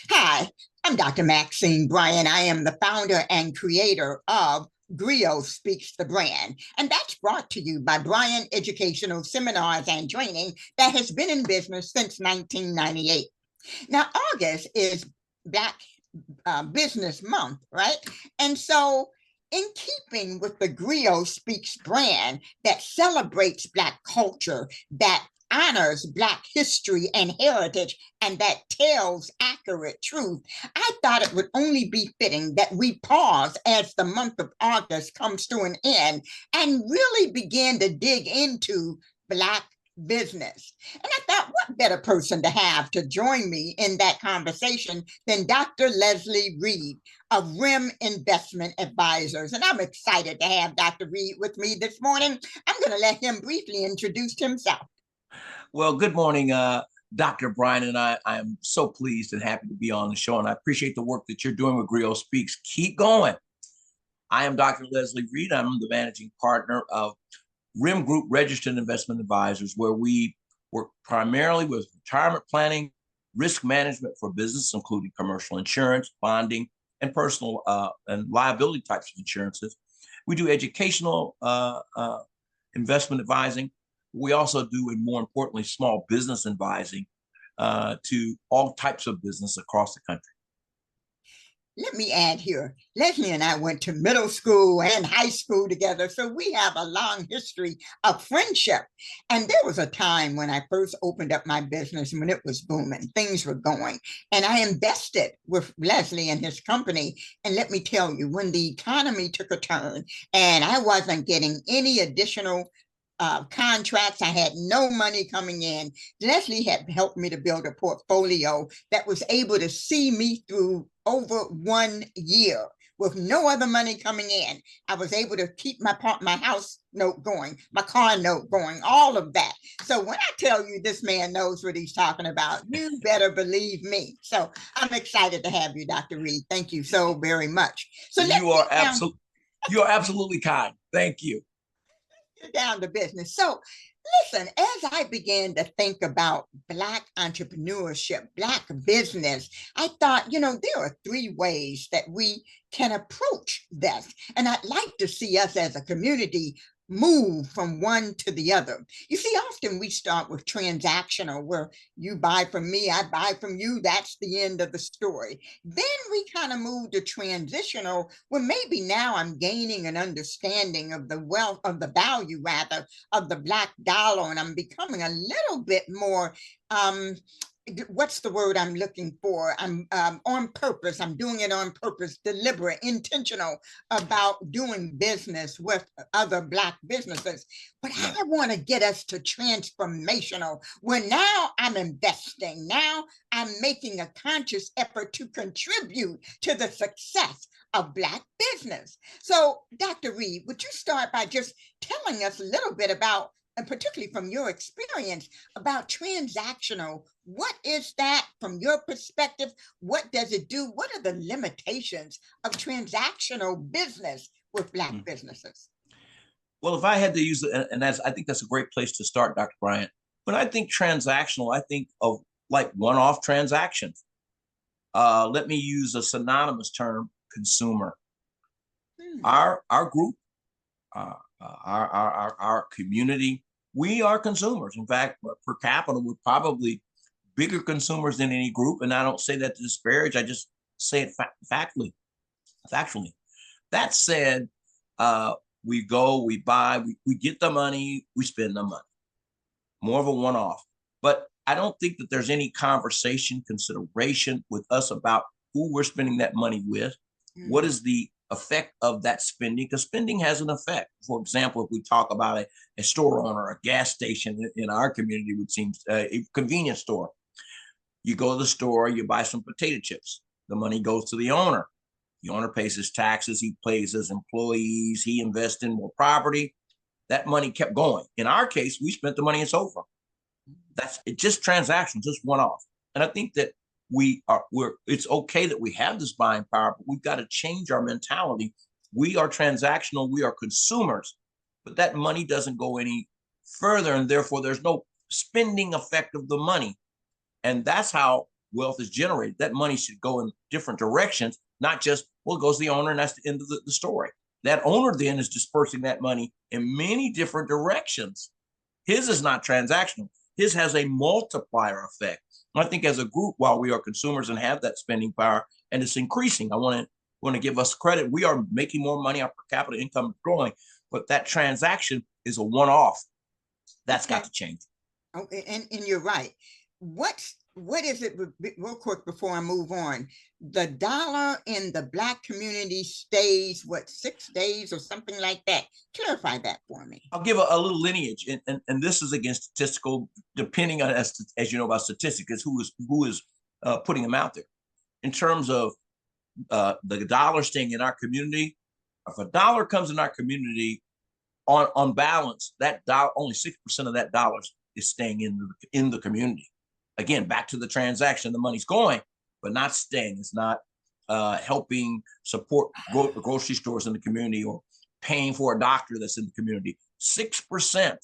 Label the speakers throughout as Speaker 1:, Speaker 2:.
Speaker 1: Hi, I'm Dr. Maxine Bryan. I am the founder and creator of GriotSpeaks the brand, and that's brought to you by Bryan Educational Seminars and Training that has been in business since 1998. Now, August is Black Business Month, right? And so, in keeping with the GriotSpeaks brand that celebrates Black culture, that honors Black history and heritage, and that tells accurate truth, I thought it would only be fitting that we pause as the month of August comes to an end and really begin to dig into Black business. And I thought, what better person to have to join me in that conversation than Dr. Leslie Reed of RIM Investment Advisors. And I'm excited to have Dr. Reed with me this morning. I'm going to let him briefly introduce himself.
Speaker 2: Well, good morning, Dr. Bryan, and I am so pleased and happy to be on the show, and I appreciate the work that you're doing with GriotSpeaks. Keep going. I am Dr. Leslie Reed. I'm the managing partner of RIM Group Registered Investment Advisors, where we work primarily with retirement planning, risk management for business, including commercial insurance, bonding, and personal and liability types of insurances. We do educational investment advising. We also do, and more importantly, small business advising to all types of business across the country.
Speaker 1: Let me add here, Leslie and I went to middle school and high school together, so we have a long history of friendship. And there was a time when I first opened up my business when it was booming, things were going, and I invested with Leslie and his company. And let me tell you, when the economy took a turn and I wasn't getting any additional contracts. I had no money coming in. Leslie had helped me to build a portfolio that was able to see me through over 1 year with no other money coming in. I was able to keep my house note going, my car note going, all of that. So when I tell you this man knows what he's talking about, you better believe me. So I'm excited to have you, Dr. Reed. Thank you so very much. So
Speaker 2: you are absolutely kind. Thank you.
Speaker 1: Down to business. So listen, as I began to think about Black entrepreneurship, Black business, I thought, there are 3 ways that we can approach this. And I'd like to see us as a community move from one to the other. You see, often we start with transactional, where you buy from me, I buy from you, that's the end of the story. Then we kind of move to transitional, where maybe now I'm gaining an understanding of the wealth, of the value rather, of the Black dollar, and I'm becoming a little bit more what's the word I'm looking for? I'm on purpose. I'm doing it on purpose, deliberate, intentional about doing business with other Black businesses. But I want to get us to transformational, where now I'm investing. Now I'm making a conscious effort to contribute to the success of Black business. So, Dr. Reed, would you start by just telling us a little bit about, and particularly from your experience, about transactional? What is that from your perspective? What does it do? What are the limitations of transactional business with Black businesses?
Speaker 2: Well, if I had to use it, and I think that's a great place to start, Dr. Bryant. When I think transactional, I think of like one-off transactions. Let me use a synonymous term: consumer. Our group, our community, we are consumers. In fact, per capita, we're probably bigger consumers than any group. And I don't say that to disparage, I just say it factually. That said, we go, we buy, we get the money, we spend the money. More of a one-off. But I don't think that there's any consideration with us about who we're spending that money with. What is the effect of that spending? Because spending has an effect. For example, if we talk about a store owner, a gas station in our community, which seems a convenience store. You go to the store, you buy some potato chips. The money goes to the owner. The owner pays his taxes, he pays his employees, he invests in more property. That money kept going. In our case, we spent the money and so forth. That's it, just transactions, just one-off. And I think that it's okay that we have this buying power, but we've got to change our mentality. We are transactional, we are consumers, but that money doesn't go any further, and therefore there's no spending effect of the money. And that's how wealth is generated. That money should go in different directions, not just, well, it goes to the owner and that's the end of the story. That owner then is dispersing that money in many different directions. His is not transactional. His has a multiplier effect. And I think as a group, while we are consumers and have that spending power, and it's increasing, I want to give us credit. We are making more money, our per capita income is growing, but that transaction is a one-off. That's got to change.
Speaker 1: Okay, and you're right. What is it, real quick before I move on? The dollar in the Black community stays what, 6 days or something like that? Clarify that for me.
Speaker 2: I'll give a little lineage, and this is again statistical, depending on as you know about statistics, who is putting them out there. In terms of the dollar staying in our community, if a dollar comes in our community, on balance, that dollar, only 6% of that dollars is staying in the community. Again, back to the transaction, the money's going, but not staying. It's not helping support grocery stores in the community or paying for a doctor that's in the community. 6%.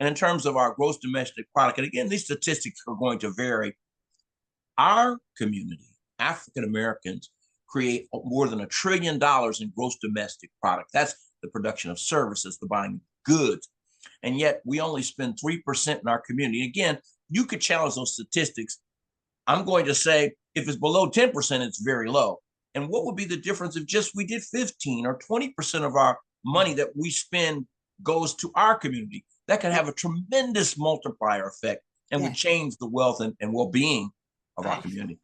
Speaker 2: And in terms of our gross domestic product, and again, these statistics are going to vary. Our community, African Americans, create more than $1 trillion in gross domestic product. That's the production of services, the buying of goods. And yet we only spend 3% in our community. Again, you could challenge those statistics. I'm going to say if it's below 10%, it's very low. And what would be the difference if just we did 15 or 20% of our money that we spend goes to our community? That can have a tremendous multiplier effect and would change the wealth and well-being of our community.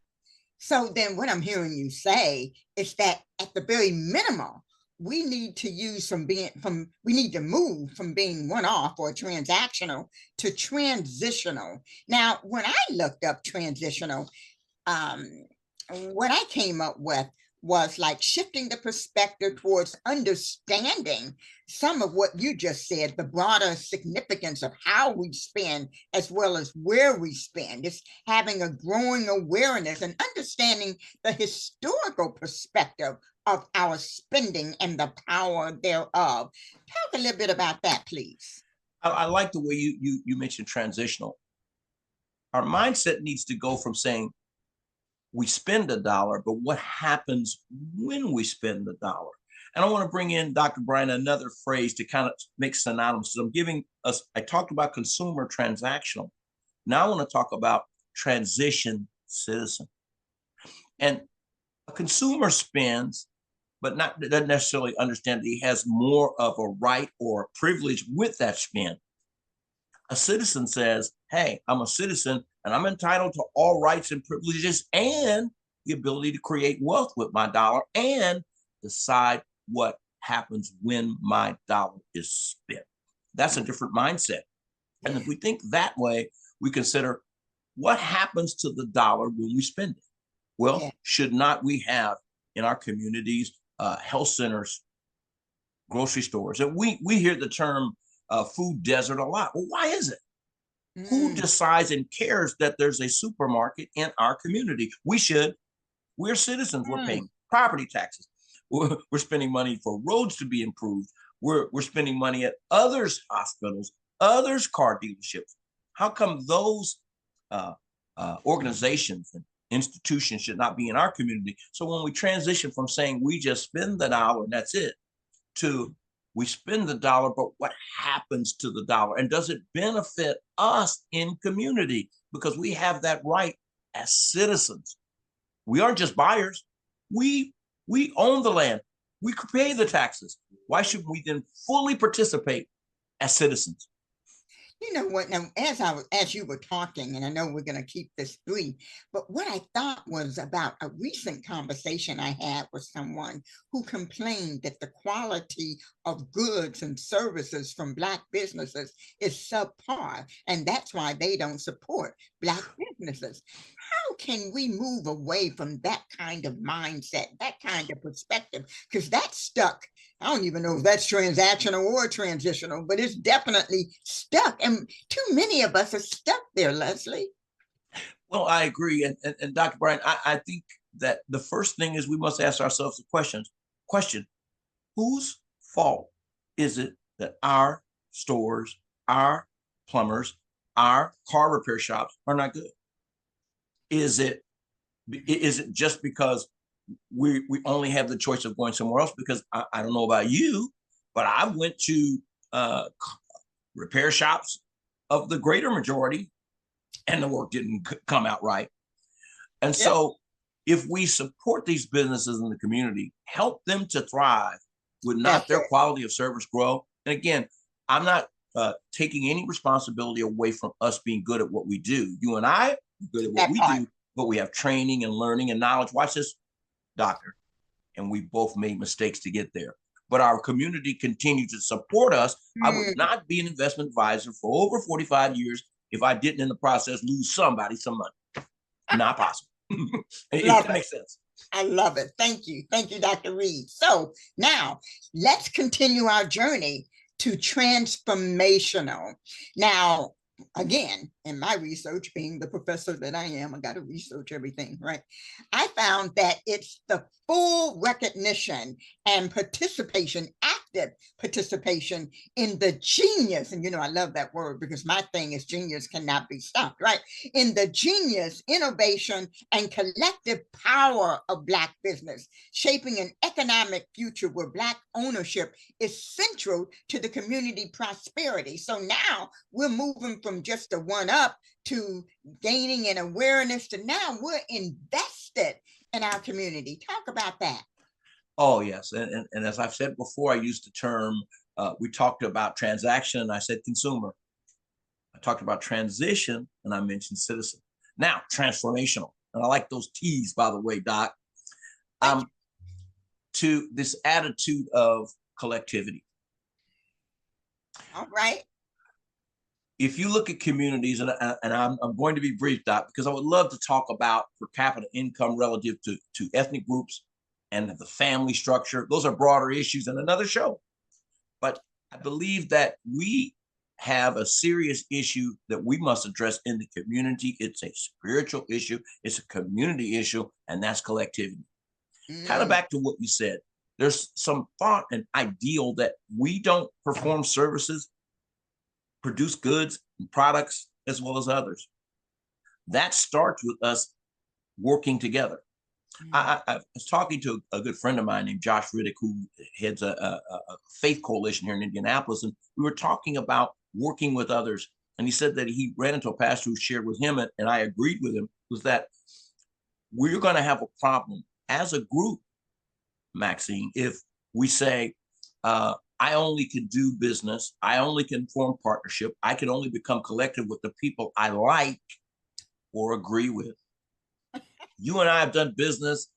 Speaker 1: So then what I'm hearing you say is that at the very minimum, we need to move from being one-off or transactional to transitional. Now, when I looked up transitional, what I came up with was like shifting the perspective towards understanding some of what you just said, the broader significance of how we spend as well as where we spend. It's having a growing awareness and understanding the historical perspective of our spending and the power thereof. Talk a little bit about that, please.
Speaker 2: I like the way you mentioned transitional. Our mindset needs to go from saying we spend $1, but what happens when we spend the dollar? And I want to bring in, Dr. Brian, another phrase to kind of make synonymous. So I talked about consumer transactional. Now I want to talk about transition citizen. And a consumer spends, but doesn't necessarily understand that he has more of a right or a privilege with that spend. A citizen says, hey, I'm a citizen and I'm entitled to all rights and privileges and the ability to create wealth with my dollar and decide what happens when my dollar is spent. That's a different mindset. And if we think that way, we consider what happens to the dollar when we spend it. Well, should not we have in our communities health centers, grocery stores? And we hear the term food desert a lot. Well, why is it? Who decides and cares that there's a supermarket in our community? We should. We're citizens. We're paying property taxes. We're spending money for roads to be improved. We're spending money at others' hospitals, others' car dealerships. How come those organizations and institutions should not be in our community? So when we transition from saying we just spend the dollar and that's it, to we spend the dollar, but what happens to the dollar? And does it benefit us in community? Because we have that right as citizens. We aren't just buyers. We own the land. We pay the taxes. Why shouldn't we then fully participate as citizens?
Speaker 1: You know what? Now, as you were talking, and I know we're going to keep this brief, but what I thought was about a recent conversation I had with someone who complained that the quality of goods and services from Black businesses is subpar, and that's why they don't support Black businesses. How can we move away from that kind of mindset, that kind of perspective? Because that's stuck. I don't even know if that's transactional or transitional, but it's definitely stuck. And too many of us are stuck there, Leslie.
Speaker 2: Well, I agree. And Dr. Brian, I think that the first thing is we must ask ourselves the question, whose fault is it that our stores, our plumbers, our car repair shops are not good? Is it just because we only have the choice of going somewhere else? Because I don't know about you, but I went to repair shops of the greater majority, and the work didn't come out right. And
Speaker 1: Yeah.
Speaker 2: so, if we support these businesses in the community, help them to thrive, would not
Speaker 1: That's
Speaker 2: their
Speaker 1: it.
Speaker 2: quality of service grow? And again, I'm not taking any responsibility away from us being good at what we do. You and I are good at what
Speaker 1: That
Speaker 2: we
Speaker 1: part.
Speaker 2: do, but we have training and learning and knowledge. Watch this, doctor. And we both made mistakes to get there. But our community continued to support us. I would
Speaker 1: Mm,
Speaker 2: not be an investment advisor for over 45 years if I didn't, in the process, lose somebody some money. Not possible. If
Speaker 1: love
Speaker 2: that
Speaker 1: it.
Speaker 2: makes sense.
Speaker 1: I love it. Thank you. Thank you, Dr. Reed. So now let's continue our journey to transformational. Now, again, in my research, being the professor that I am, I got to research everything, right? I found that it's the full recognition and participation, active participation in the genius. And, I love that word because my thing is genius cannot be stopped, right? In the genius, innovation, and collective power of Black business, shaping an economic future where Black ownership is central to the community prosperity. So now we're moving from just a one up to gaining an awareness to now we're invested in our community. Talk about that.
Speaker 2: Oh, yes. And as I've said before, I used the term, we talked about transaction and I said consumer. I talked about transition and I mentioned citizen. Now, transformational. And I like those T's, by the way, Doc. To this attitude of collectivity.
Speaker 1: All right.
Speaker 2: If you look at communities, and I'm going to be brief, Doc, because I would love to talk about per capita income relative to ethnic groups and the family structure. Those are broader issues in another show. But I believe that we have a serious issue that we must address in the community. It's a spiritual issue, it's a community issue, and that's collectivity. Kind of back to what you said, there's some thought and ideal that we don't perform services, produce goods and products as well as others. That starts with us working together. I was talking to a good friend of mine named Josh Riddick, who heads a faith coalition here in Indianapolis, and we were talking about working with others. And he said that he ran into a pastor who shared with him, and I agreed with him, was that we're going to have a problem as a group, Maxine, if we say, I only can do business, I only can form partnership, I can only become collective with the people I like or agree with. You and I have done business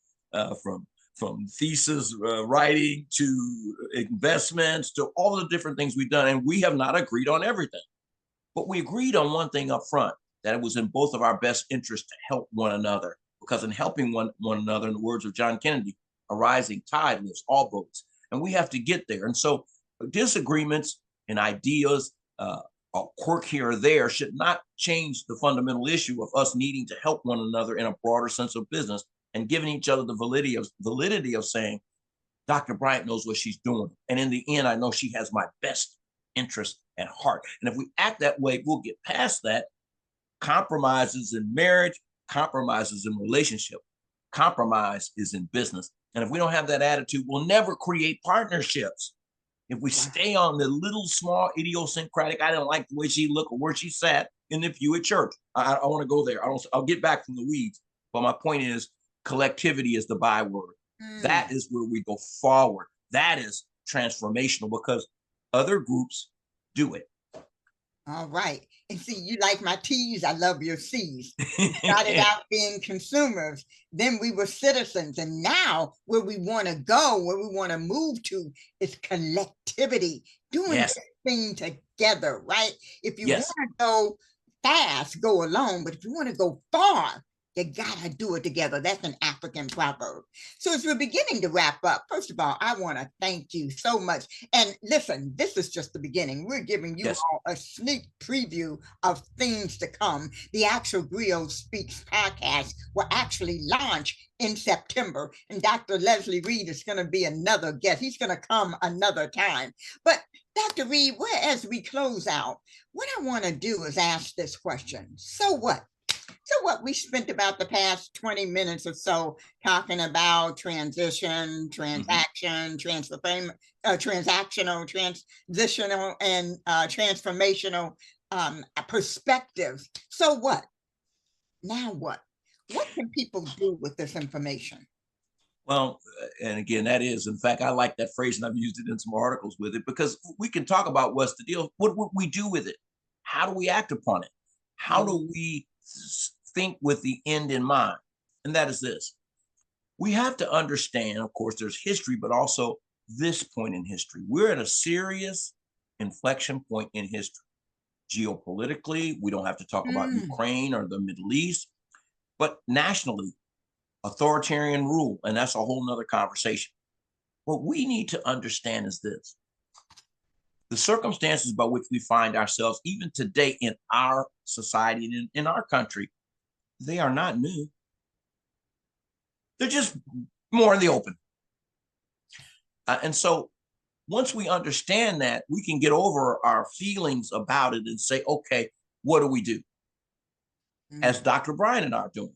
Speaker 2: from thesis writing to investments to all the different things we've done, and we have not agreed on everything. But we agreed on one thing up front, that it was in both of our best interests to help one another, because in helping one another, in the words of John Kennedy, a rising tide lifts all boats, and we have to get there. And so disagreements and ideas, a quirk here or there, should not change the fundamental issue of us needing to help one another in a broader sense of business and giving each other the validity of saying, Dr. Bryant knows what she's doing. And in the end, I know she has my best interest at heart. And if we act that way, we'll get past that. Compromises in marriage, compromises in relationship, compromise is in business. And if we don't have that attitude, we'll never create partnerships. If we stay on the little small idiosyncratic, I didn't like the way she looked or where she sat in the pew at church. I want to go there. I'll get back from the weeds. But my point is, collectivity is the byword. That is where we go forward. That is transformational because other groups do it.
Speaker 1: All right. And see, you like my T's, I love your C's. We started out being consumers, then we were citizens, and now where we want to go, where we want to move to is collectivity, doing
Speaker 2: Yes.
Speaker 1: this thing together, right? If you
Speaker 2: Yes.
Speaker 1: want to go fast, go alone, but if you want to go far, you gotta do it together. That's an African proverb. So as we're beginning to wrap up, first of all, I want to thank you so much. And listen, this is just the beginning. We're giving you
Speaker 2: Yes.
Speaker 1: all a sneak preview of things to come. The actual GriotSpeaks podcast will actually launch in September. And Dr. Leslie Reed is going to be another guest. He's going to come another time. But Dr. Reed, as we close out, what I want to do is ask this question. So what? So what we spent about the past 20 minutes or so talking about transition,
Speaker 2: Mhm.
Speaker 1: transaction, transactional, transitional, and transformational perspectives. So what? Now what? What can people do with this information?
Speaker 2: Well, and again, that is, in fact, I like that phrase, and I've used it in some articles with it because we can talk about what's the deal. What would we do with it? How do we act upon it? How
Speaker 1: Mm,
Speaker 2: do we think with the end in mind? And that is this: we have to understand, of course, there's history, but also this point in history. We're at a serious inflection point in history. Geopolitically, we don't have to talk about
Speaker 1: mm,
Speaker 2: Ukraine or the Middle East, but nationally, authoritarian rule, and that's a whole nother conversation. What we need to understand is this: the circumstances by which we find ourselves, even today in our society and in our country, they are not new. They're just more in the open. And so once we understand that, we can get over our feelings about it and say, okay, what do we do? As
Speaker 1: mm.
Speaker 2: Dr. Brian and I are doing,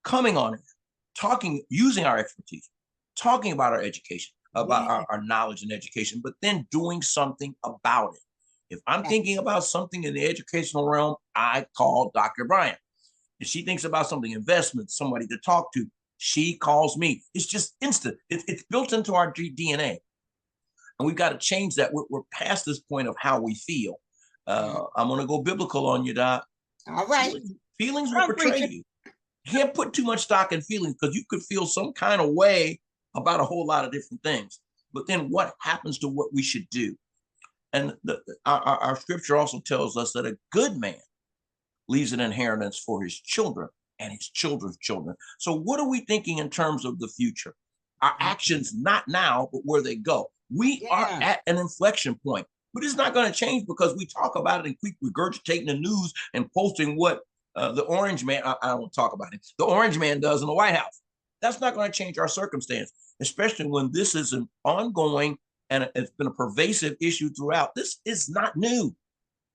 Speaker 2: coming on it, talking, using our expertise, talking about our education, about
Speaker 1: Yeah,
Speaker 2: our knowledge and education, but then doing something about it. If I'm
Speaker 1: that-
Speaker 2: thinking about something in the educational realm, I call Dr. Brian. If she thinks about something, investment, somebody to talk to, she calls me. It's just instant. It's built into our DNA. And we've got to change that. We're past this point of how we feel.
Speaker 1: mm.
Speaker 2: I'm going to go biblical on you, Doc.
Speaker 1: All right.
Speaker 2: Feelings will
Speaker 1: Come,
Speaker 2: betray
Speaker 1: preacher.
Speaker 2: you. You can't put too much stock in feelings because you could feel some kind of way about a whole lot of different things. But then what happens to what we should do? And our scripture also tells us that a good man leaves an inheritance for his children and his children's children. So, what are we thinking in terms of the future? Our
Speaker 1: Mm,
Speaker 2: actions, not now, but where they go. We are
Speaker 1: yeah,
Speaker 2: at an inflection point, but it's not going to change because we talk about it and keep regurgitating the news and posting what the orange man, I don't talk about it, the orange man does in the White House. That's not going to change our circumstance, especially when this is an ongoing and it's been a pervasive issue throughout. This is not new.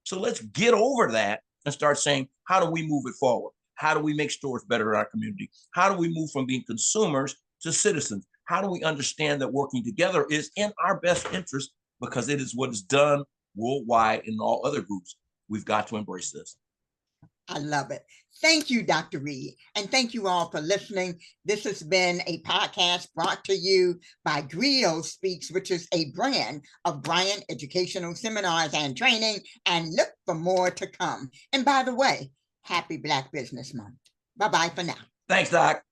Speaker 2: So let's get over that and start saying, how do we move it forward? How do we make stores better in our community? How do we move from being consumers to citizens? How do we understand that working together is in our best interest because it is what is done worldwide in all other groups? We've got to embrace this.
Speaker 1: I love it. Thank you, Dr. Reed. And thank you all for listening. This has been a podcast brought to you by GriotSpeaks, which is a brand of Bryant Educational Seminars and Training. And look for more to come. And by the way, happy Black Business Month. Bye bye for now.
Speaker 2: Thanks, Doc.